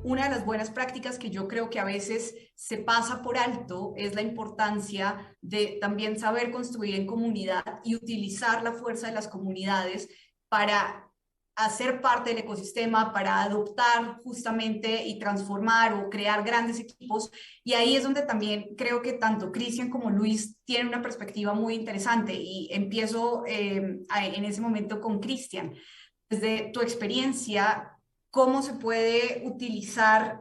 una de las buenas prácticas que yo creo que a veces se pasa por alto es la importancia de también saber construir en comunidad y utilizar la fuerza de las comunidades para hacer parte del ecosistema, para adoptar justamente y transformar o crear grandes equipos. Y ahí es donde también creo que tanto Cristian como Luis tienen una perspectiva muy interesante. Y empiezo en ese momento con Cristian. Desde tu experiencia, ¿cómo se puede utilizar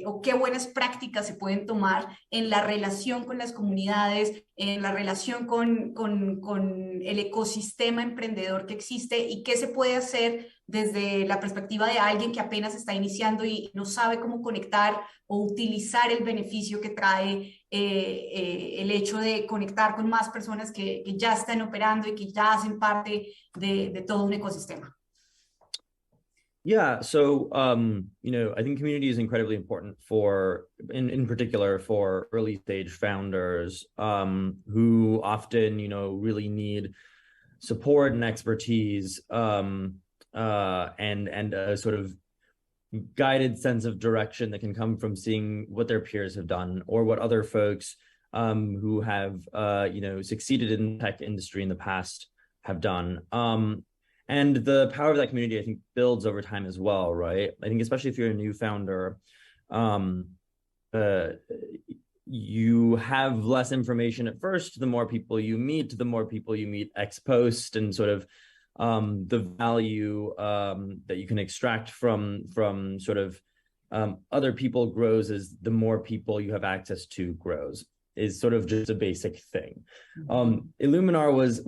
o qué buenas prácticas se pueden tomar en la relación con las comunidades, en la relación con el ecosistema emprendedor que existe y qué se puede hacer desde la perspectiva de alguien que apenas está iniciando y no sabe cómo conectar o utilizar el beneficio que trae el hecho de conectar con más personas que ya están operando y que ya hacen parte de todo un ecosistema? Yeah, so I think community is incredibly important for, in particular, for early stage founders who often, really need support and expertise and a sort of guided sense of direction that can come from seeing what their peers have done or what other folks who have succeeded in the tech industry in the past have done. And the power of that community, I think, builds over time as well, right? I think especially if you're a new founder, you have less information at first. The more people you meet ex post, and sort of the value that you can extract from sort of other people grows as the more people you have access to grows, is sort of just a basic thing. Illuminar was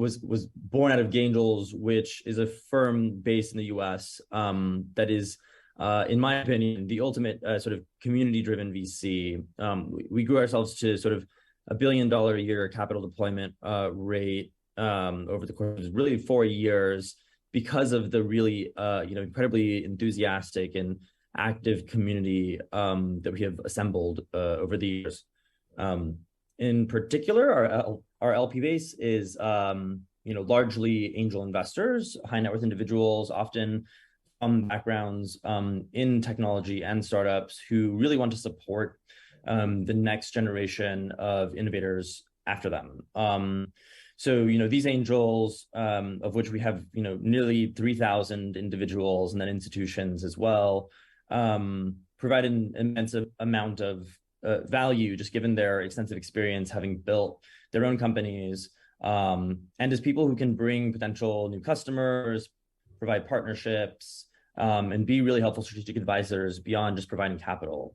born out of Gangels, which is a firm based in the US that is, in my opinion, the ultimate sort of community-driven VC. We grew ourselves to sort of $1 billion a year capital deployment rate over the course of really 4 years because of the really incredibly enthusiastic and active community that we have assembled over the years. In particular, our LP base is largely angel investors, high net worth individuals, often from backgrounds in technology and startups who really want to support the next generation of innovators after them. So these angels, of which we have nearly 3,000 individuals and then institutions as well, provide an immense amount of value, just given their extensive experience having built their own companies, and as people who can bring potential new customers, provide partnerships, and be really helpful strategic advisors beyond just providing capital.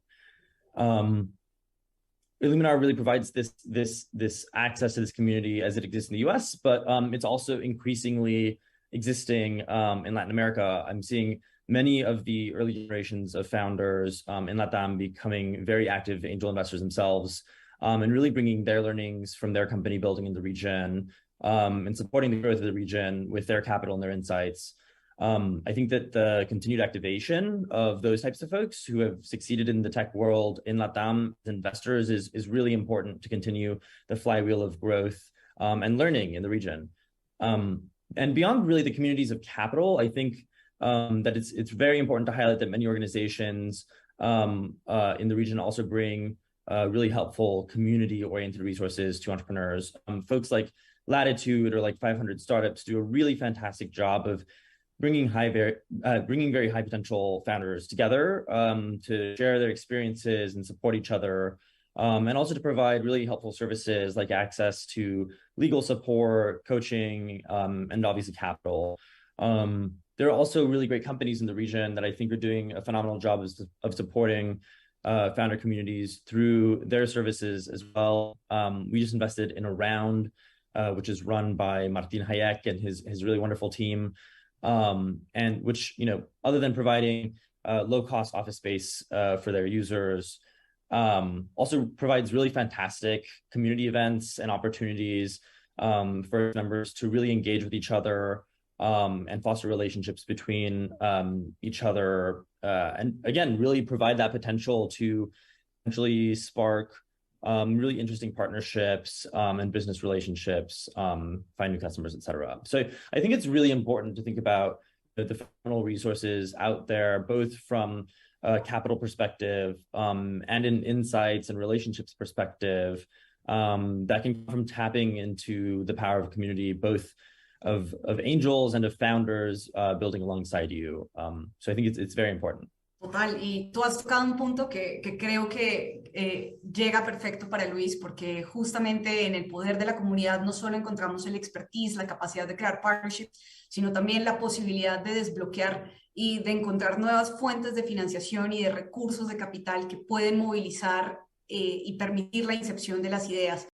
Illuminar really provides this access to this community as it exists in the US, but it's also increasingly existing in Latin America. I'm seeing many of the early generations of founders in LATAM becoming very active angel investors themselves, and really bringing their learnings from their company building in the region and supporting the growth of the region with their capital and their insights. I think that the continued activation of those types of folks who have succeeded in the tech world in LATAM as investors is really important to continue the flywheel of growth and learning in the region. And beyond really the communities of capital, I think that it's very important to highlight that many organizations in the region also bring really helpful community-oriented resources to entrepreneurs. Folks like Latitude or like 500 Startups do a really fantastic job of bringing very high potential founders together to share their experiences and support each other, and also to provide really helpful services like access to legal support, coaching, and obviously capital. There are also really great companies in the region that I think are doing a phenomenal job of supporting founder communities through their services as well. We just invested in a round, which is run by Martin Hayek and his really wonderful team, and which, other than providing low-cost office space for their users, also provides really fantastic community events and opportunities for members to really engage with each other and foster relationships between each other, and again, really provide that potential to potentially spark really interesting partnerships and business relationships, find new customers, et cetera. So I think it's really important to think about the phenomenal resources out there, both from capital perspective, and an insights and relationships perspective, that can come from tapping into the power of community, both of angels and of founders building alongside you. So I think it's very important. Total, y tú has tocado un punto que creo que llega perfecto para Luis, porque justamente en el poder de la comunidad no solo encontramos el expertise, la capacidad de crear partnerships, sino también la posibilidad de desbloquear y de encontrar nuevas fuentes de financiación y de recursos de capital que pueden movilizar y permitir la incepción de las ideas.